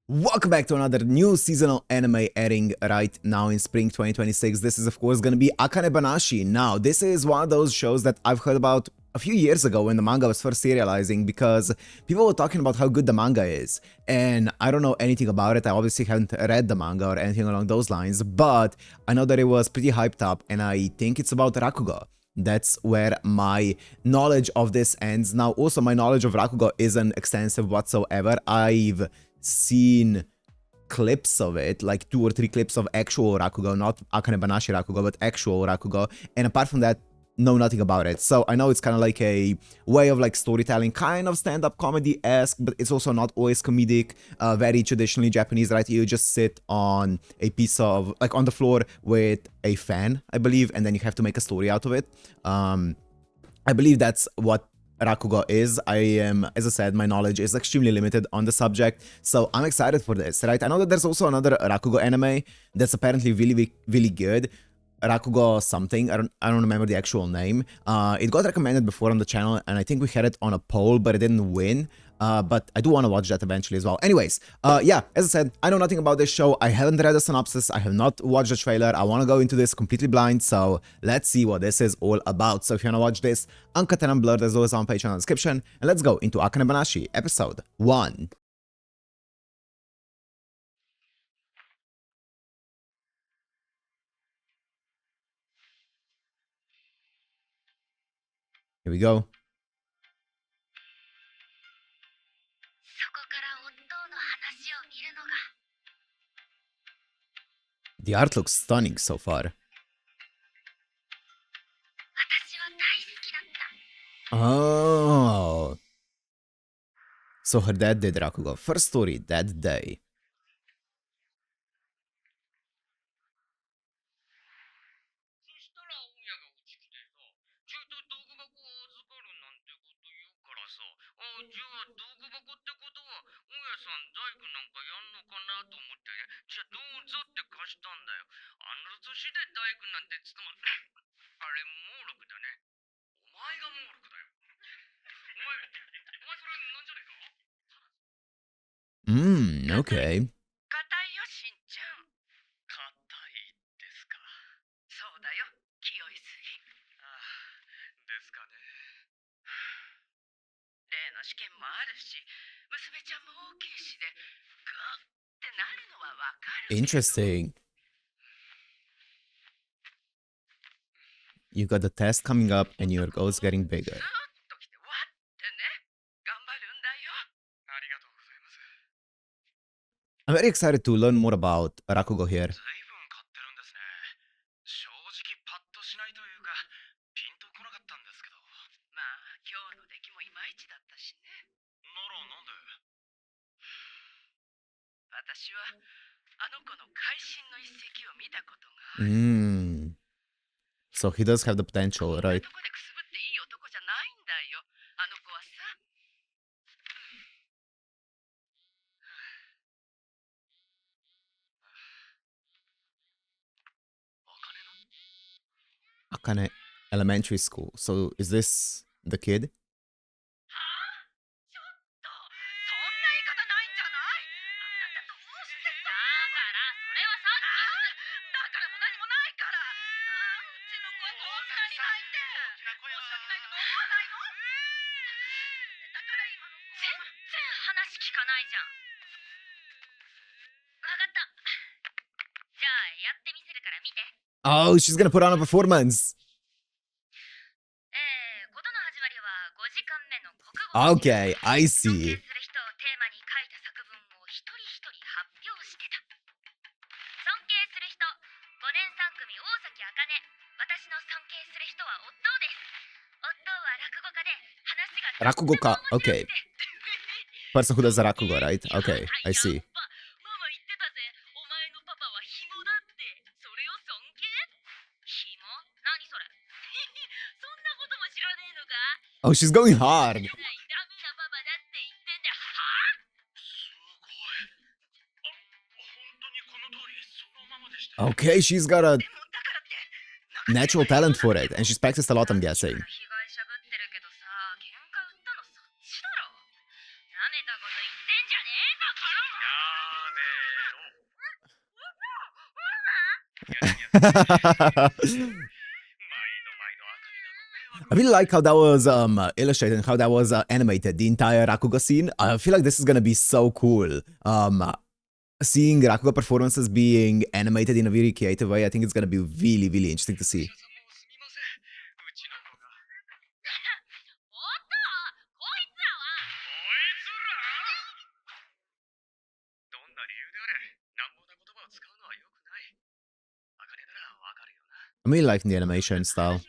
Welcome back to another new seasonal anime airing right now in spring 2026. This is of course gonna be Akane-banashi. Now, this is one of those shows that I've heard about a few years ago when the manga was first serializing because people were talking about how good the manga is. And I don't know anything about it. I obviously haven't read the manga or anything along those lines, but I know that it was pretty hyped up and I think it's about Rakugo. That's where my knowledge of this ends. Now, also my knowledge of Rakugo isn't extensive whatsoever. I've seen clips of it, like 2 or 3 clips of actual Rakugo, not Akane-banashi Rakugo, but actual Rakugo, and apart from that, know nothing about it. So I know it's kind of like a way of like storytelling, kind of stand-up comedy-esque, but it's also not always comedic, very traditionally Japanese, right? You just sit on a piece of, like on the floor with a fan, I believe, and then you have to make a story out of it. I believe that's what Rakugo is. I am, as I said, my knowledge is extremely limited on the subject, so I'm excited for this, right? I know that there's also another Rakugo anime that's apparently really good. Rakugo something, I don't remember the actual name. It got recommended before on the channel, and I think we had it on a poll, but it didn't win. But I do want to watch that eventually as well. Anyways, yeah, as I said, I know nothing about this show. I haven't read the synopsis. I have not watched the trailer. I want to go into this completely blind, so let's see what this is all about. So if you want to watch this, uncut and unblurred, as always on Patreon in the description, and let's go into Akane-banashi, episode 1. Here we go. The art looks stunning so far. Oh. So her dad did Rakugo. First story that day. Okay. Interesting. You got the test coming up and your goal is getting bigger. I'm very excited to learn more about Rakugo here. So he does have the potential, right? Akane Elementary School. So is this the kid? Oh, she's gonna put on a performance. Okay, I see. Rakugo-ka, okay. Person who does Rakugo, right? Okay, I see. Oh, she's going hard. Okay, she's got a natural talent for it, and she's practiced a lot, I'm guessing. I really like how that was illustrated and how that was animated, the entire Rakugo scene. I feel like this is gonna be so cool. Seeing Rakugo performances being animated in a very creative way, I think it's gonna be really, really interesting to see. I'm really liking the animation style.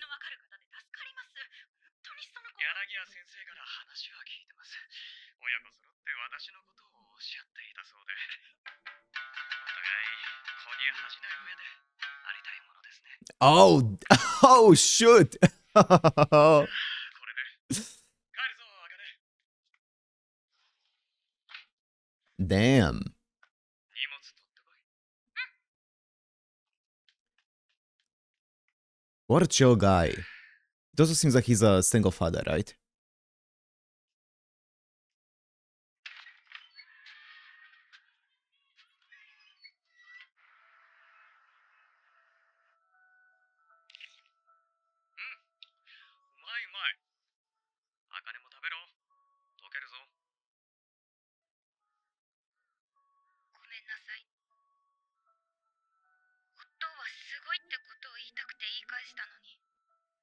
Oh, oh shoot! Damn. What a chill guy. It also seems like he's a single father, right?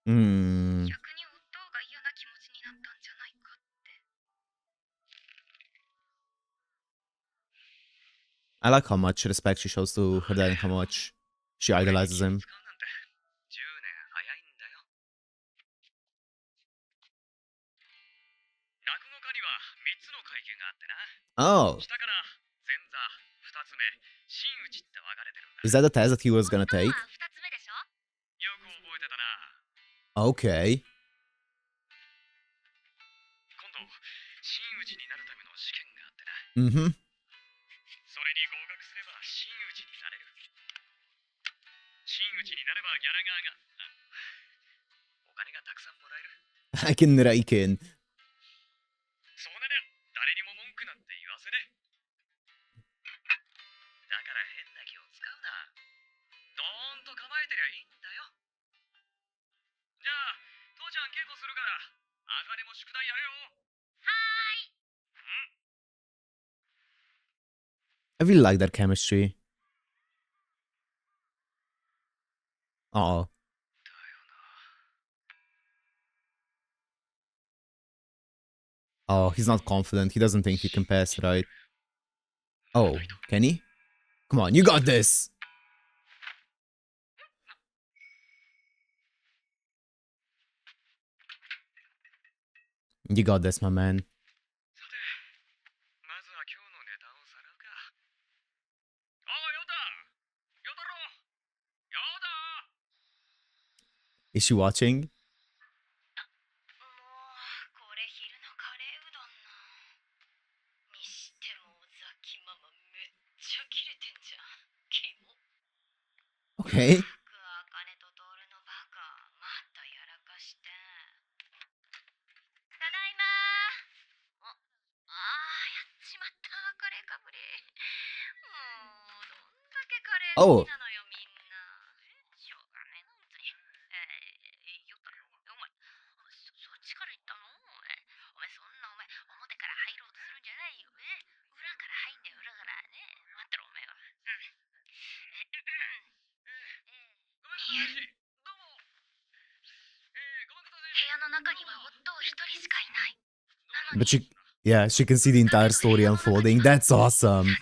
Hmm. I like how much respect she shows to her dad and how much she idolizes him. Oh. Is that the test that he was gonna take? Okay. Mm-hmm. I can rake in. I really like that chemistry. Uh-oh. Oh, he's not confident. He doesn't think he can pass, right? Oh, can he? Come on, you got this! You got this, my man. Is she watching? Okay. Oh. But she can see the entire story unfolding. That's awesome.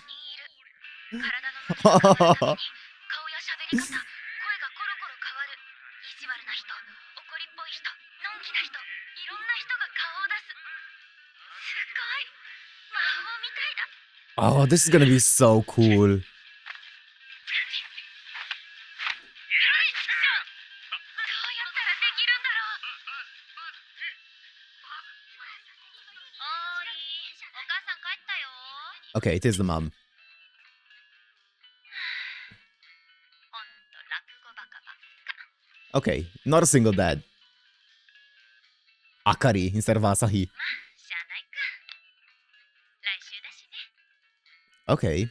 Oh, this is gonna be so cool. Okay, it is the mom. Okay, not a single dad. Akari instead of Asahi. Okay.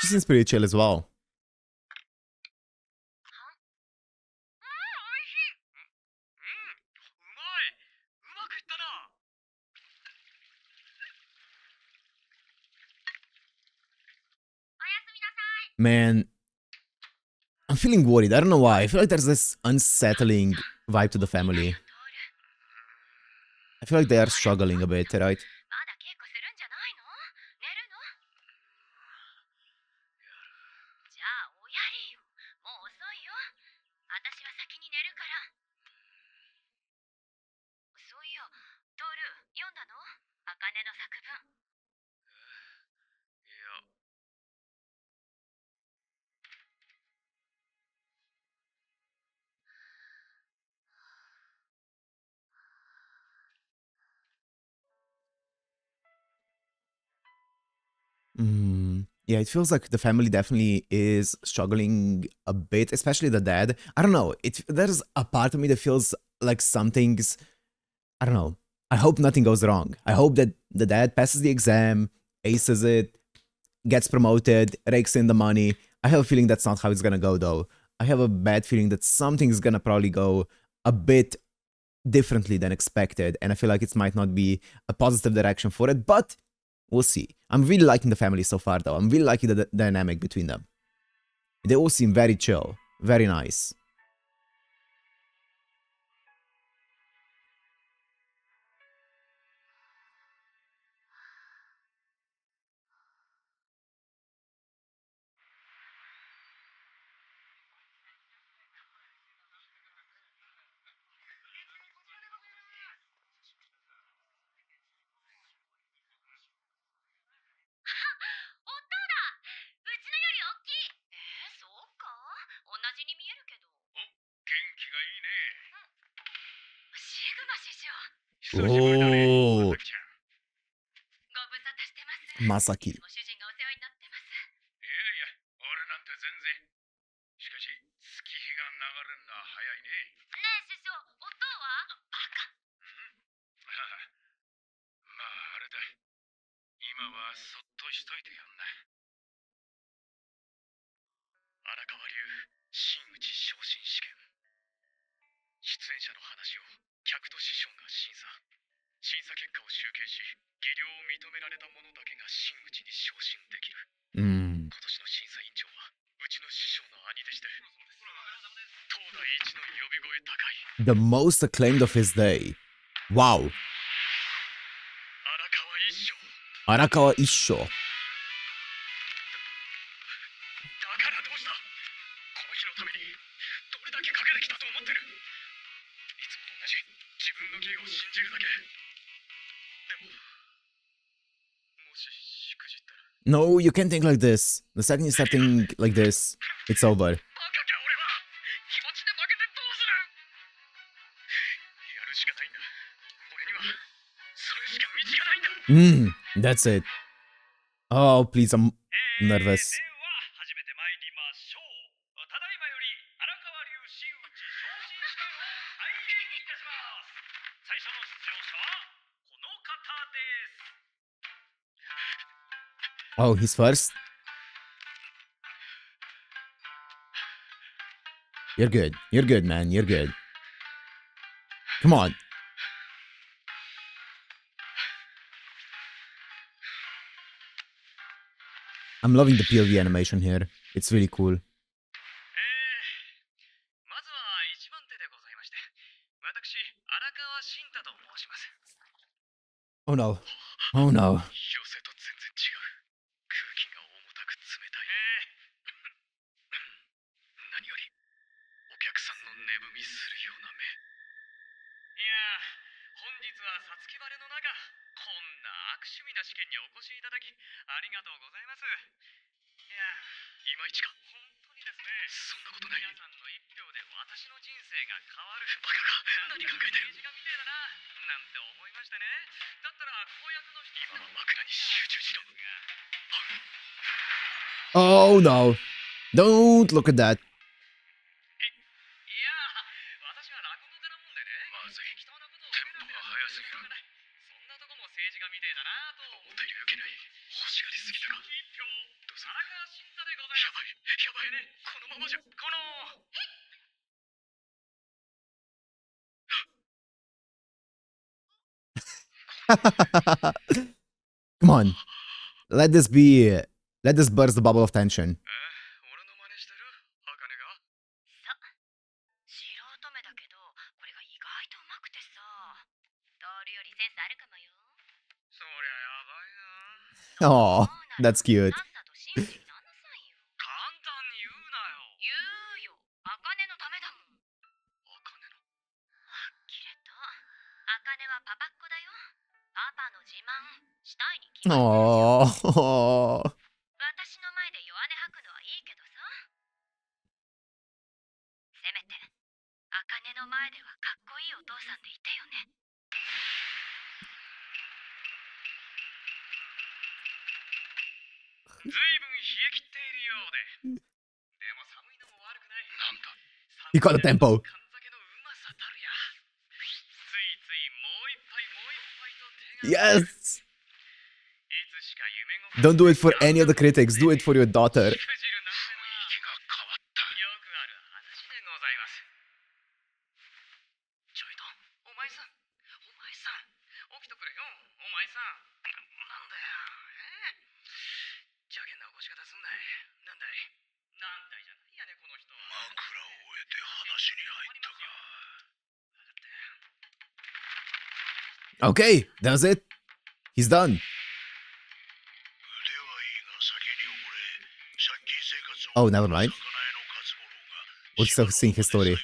seems pretty chill as well. Man, I'm feeling worried. I don't know why. I feel like there's this unsettling vibe to the family. I feel like they are struggling a bit, right? Yeah, it feels like the family definitely is struggling a bit, especially the dad. I don't know. There's a part of me that feels like something's, I don't know. I hope nothing goes wrong. I hope that the dad passes the exam, aces it, gets promoted, rakes in the money. I have a feeling that's not how it's gonna go though. I have a bad feeling that something's gonna probably go a bit differently than expected, and I feel like it might not be a positive direction for it, but we'll see. I'm really liking the family so far though. I'm really liking the dynamic between them. They all seem very chill, very nice. Oh, Masaki. The most acclaimed of his day. Wow. Arakawa Issho. No, you can't think like this. The second you start thinking like this, it's over. That's it. Oh, please, I'm nervous. Oh, he's first? You're good. You're good, man. You're good. Come on. I'm loving the POV animation here. It's really cool. Oh no. Oh no. Oh no. Don't look at that. Come on. Let this burst the bubble of tension. Oh, that's cute. Oh. He got the tempo. Yes! Don't do it for any of the critics, do it for your daughter. Okay, that's it. He's done. Oh, never mind. We'll still sing his story.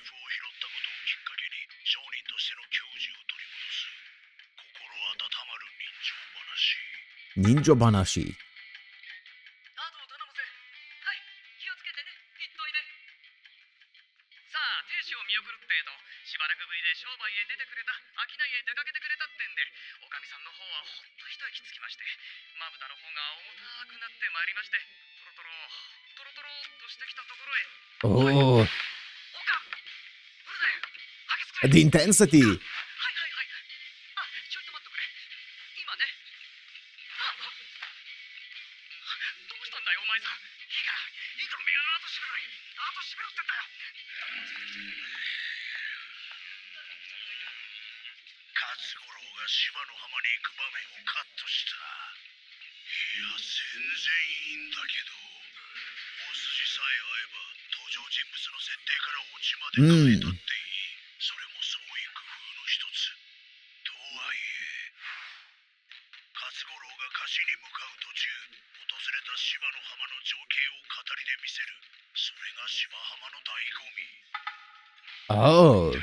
Ninja Banashi. Oh. The intensity. Oh.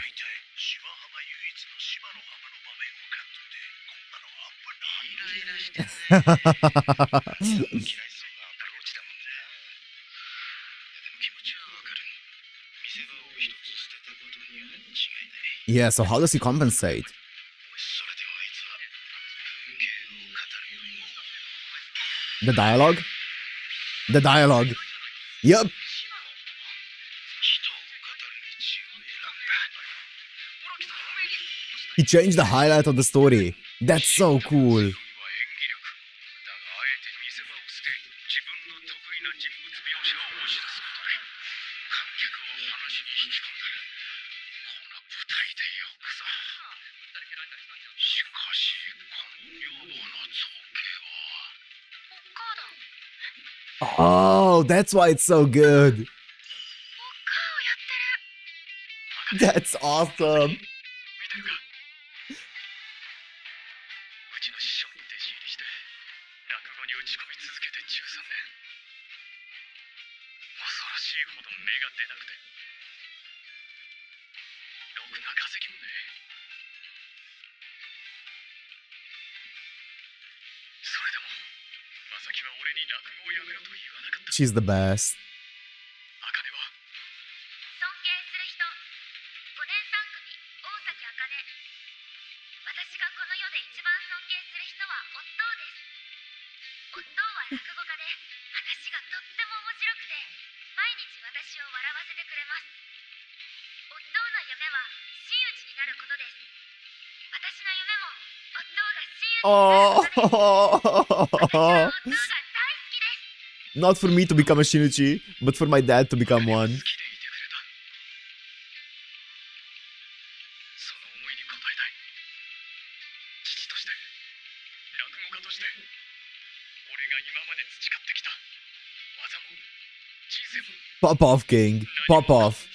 Yeah, so how does he compensate? The dialogue? The dialogue. Yep. He changed the highlight of the story. That's so cool. Oh, that's why it's so good. That's awesome. She's the best. Oh. Not for me to become a Shinichi, but for my dad to become one. Pop off, King. Pop off.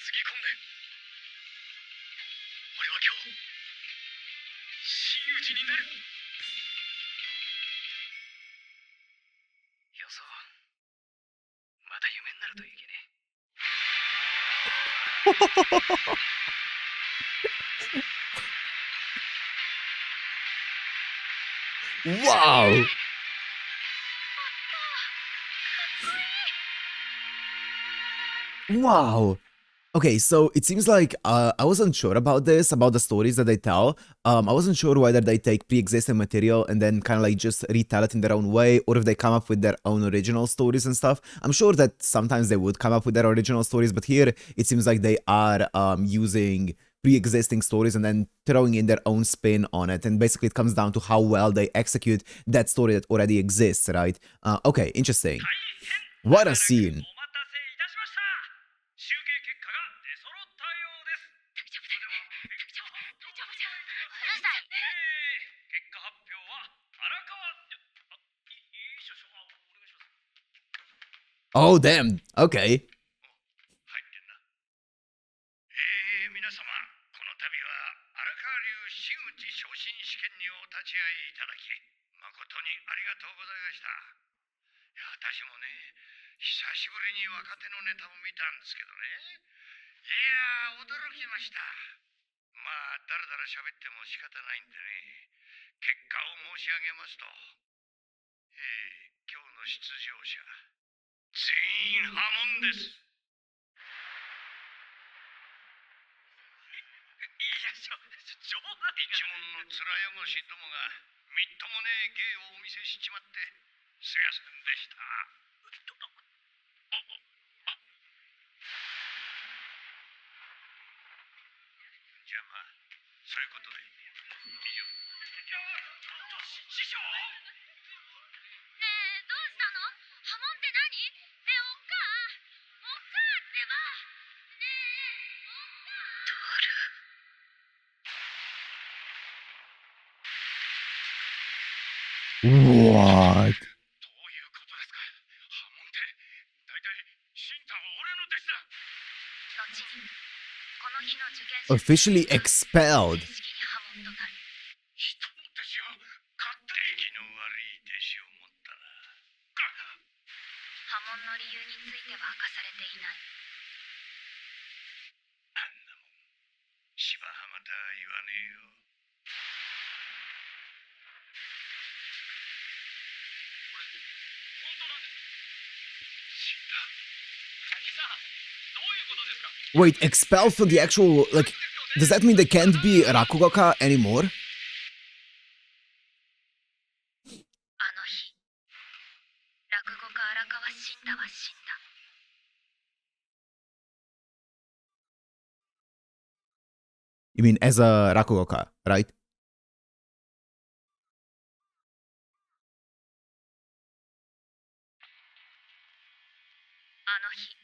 Wow. Wow. Okay, so it seems like I wasn't sure about this, about the stories that they tell. I wasn't sure whether they take pre-existing material and then kind of like just retell it in their own way, or if they come up with their own original stories and stuff. I'm sure that sometimes they would come up with their original stories, but here it seems like they are using pre-existing stories and then throwing in their own spin on it. And basically it comes down to how well they execute that story that already exists, right? Okay, interesting. What a scene. Oh, damn. Okay. 皆様、この度は荒川流真打ち昇進試験にお立ち会いいただき、誠にありがとうございました。私もね、久しぶりに若手のネタを見たんですけどね。いやー、驚きました。まあ、だらだら喋っても仕方ないんでね、結果を申し上げますと、今日の出場者、全員破門です。一門の面汚しどもがみっともねえ芸をお見せしちまってすいませんでした。じゃあまあそういうことで以上。師匠。ねえどうしたの？破門って何？ねえおっかってば。ねえおっか。トール。What? どういうことですか？破門って大体シンタは俺の弟子だ。後にこの日の受験 Officially expelled. 人の弟子を勝手気の悪い弟子を持ったな。破門の理由については明かされていない。あんなもん芝浜だ言わねえよ。Wait, expelled from the actual, like, does that mean they can't be Rakugoka anymore? あの日、落語家荒川慎太は死んだ。You mean as a Rakugoka, right? あの日、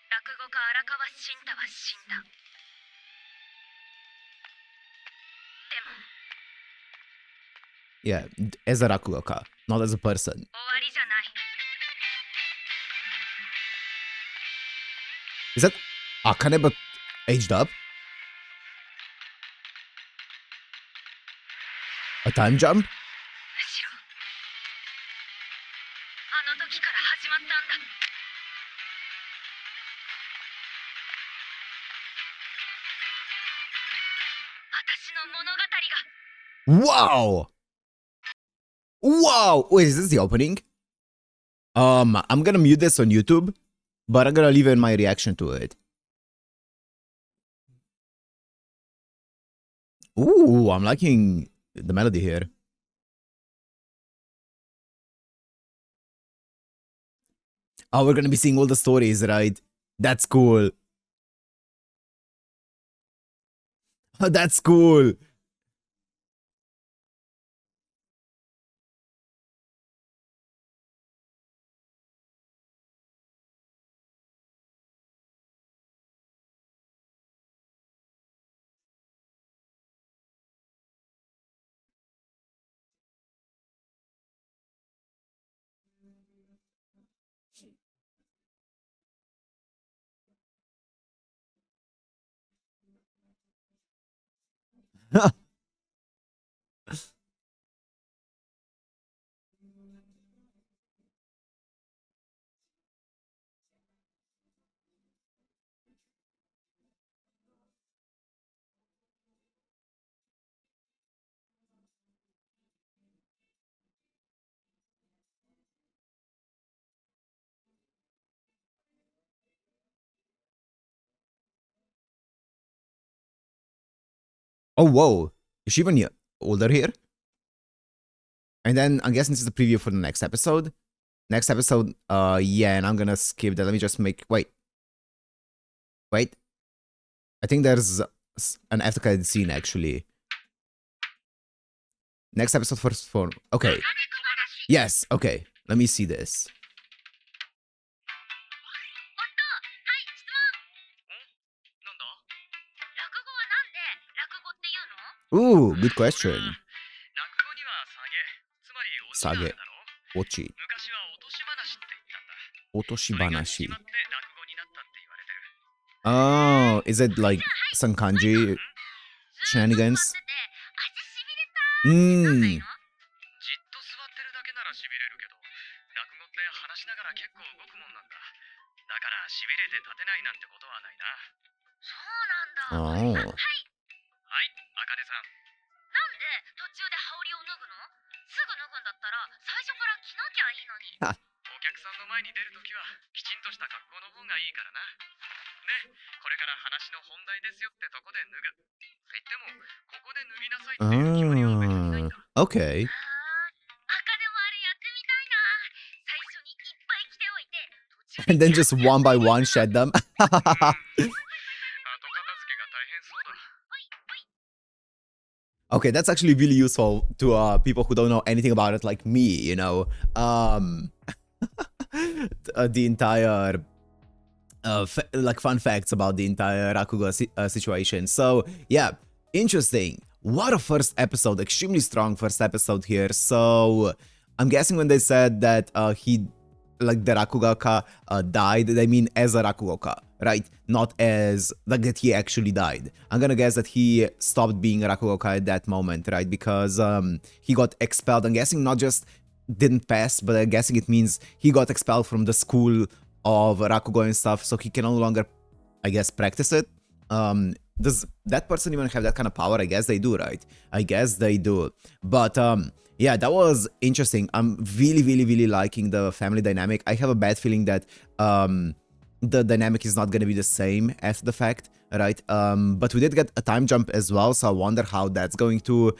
落語家荒川慎太は死んだ。でも、Yeah, as a Rakugoka, not as a person. 終わりじゃない。Is that Akane but aged up? A time jump? むしろ、あの時から始まったんだ。私の物語が。 Wow! Wow! Wait, is this the opening? I'm gonna mute this on YouTube, but I'm gonna leave in my reaction to it. Ooh, I'm liking the melody here. Oh, we're gonna be seeing all the stories, right? That's cool. Oh, that's cool. Oh, whoa. Is she even older here? And then I'm guessing this is the preview for the next episode. Next episode, yeah, and I'm gonna skip that. Let me just make, wait. I think there's an after credit scene, actually. Next episode first form. Okay. Yes, okay. Let me see this. Ooh, good question. Sage. Ochi. Otoshi-banashi. Oh, is it like some kanji shenanigans? Hmm. Oh. Ha. Oh, okay. And then just one by one shed them. Okay, that's actually really useful to people who don't know anything about it, like me, you know. The entire like fun facts about the entire Rakugo situation. So yeah, interesting. What a first episode, extremely strong first episode here. So I'm guessing when they said that he, like the Rakugoka died, they mean as a Rakugoka, right? Not as, like, that he actually died. I'm gonna guess that he stopped being a Rakugoka at that moment, right? Because he got expelled. I'm guessing not just didn't pass, but I'm guessing it means he got expelled from the school of Rakugo and stuff, so he can no longer, I guess, practice it. Does that person even have that kind of power? I guess they do, right? I guess they do. But yeah, that was interesting. I'm really liking the family dynamic. I have a bad feeling that the dynamic is not going to be the same after the fact, right? But we did get a time jump as well, so I wonder how that's going to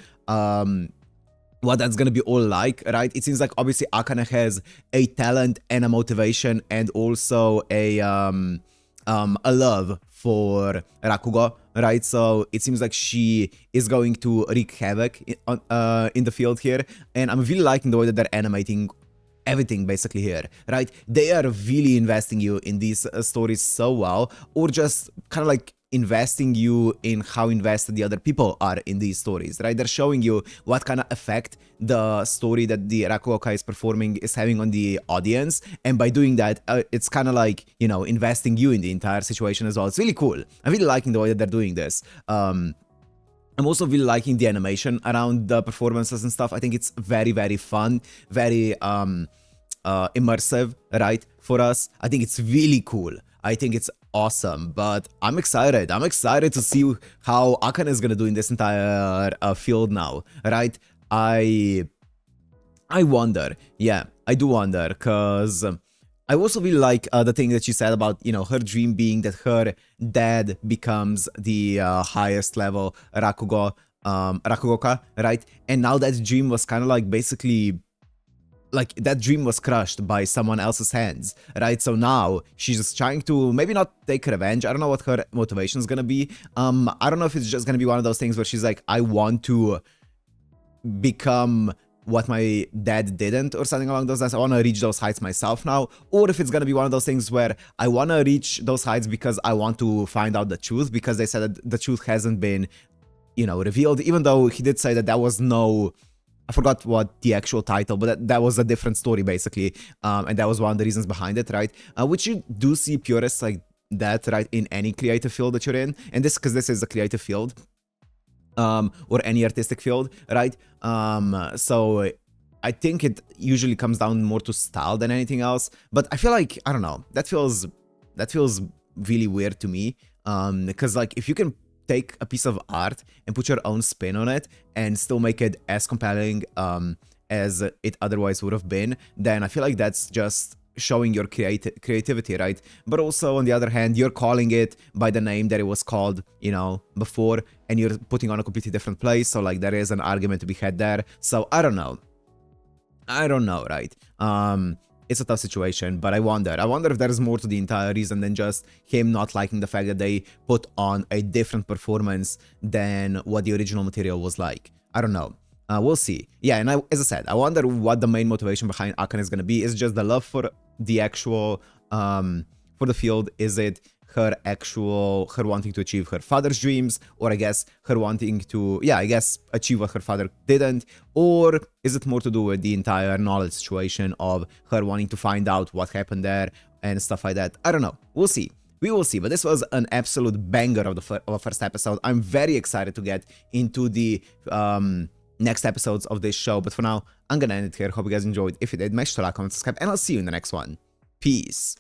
what that's gonna be all like, right? It seems like obviously Akane has a talent and a motivation and also a love for Rakugo, right? So it seems like she is going to wreak havoc in the field here, and I'm really liking the way that they're animating everything basically here, right? They are really investing you in these stories so well, or just kind of like investing you in how invested the other people are in these stories, right? They're showing you what kind of effect the story that the Rakugoka is performing is having on the audience, and by doing that, it's kind of like, you know, investing you in the entire situation as well. It's really cool. I'm really liking the way that they're doing this. I'm also really liking the animation around the performances and stuff. I think it's very fun, very immersive, right, for us. I think it's really cool. I think it's awesome, but I'm excited. I'm excited to see how Akane is gonna do in this entire field now, right? I wonder. Yeah, I do wonder, because I also really like the thing that she said about, you know, her dream being that her dad becomes the highest level Rakugoka, right? And now that dream was kind of like basically, like, that dream was crushed by someone else's hands, right? So now she's just trying to maybe not take revenge. I don't know what her motivation is gonna be. I don't know if it's just gonna be one of those things where she's like, I want to become what my dad didn't, or something along those lines. I want to reach those heights myself now, or if it's gonna be one of those things where I want to reach those heights because I want to find out the truth, because they said that the truth hasn't been, you know, revealed, even though he did say that that was no, I forgot what the actual title, but that was a different story basically, and that was one of the reasons behind it, right? Which you do see purists like that, right, in any creative field that you're in, and this, because this is a creative field, or any artistic field, right? So I think it usually comes down more to style than anything else. But I feel like, I don't know, that feels really weird to me. Because like if you can take a piece of art and put your own spin on it and still make it as compelling as it otherwise would have been, then I feel like that's just showing your creativity, right? But also on the other hand, you're calling it by the name that it was called, you know, before, and you're putting on a completely different place. So like there is an argument to be had there. So I don't know, right? It's a tough situation, but I wonder if there is more to the entire reason than just him not liking the fact that they put on a different performance than what the original material was like. I don't know. We'll see. Yeah, and as I said, I wonder what the main motivation behind Akane is going to be. Is it just the love for the actual, for the field? Is it her wanting to achieve her father's dreams? Or I guess her wanting to, yeah, I guess achieve what her father didn't? Or is it more to do with the entire knowledge situation of her wanting to find out what happened there and stuff like that? I don't know. We'll see. We will see, but this was an absolute banger of the first episode. I'm very excited to get into the next episodes of this show, but for now, I'm gonna end it here. Hope you guys enjoyed. If you did, make sure to like, comment, subscribe, and I'll see you in the next one. Peace.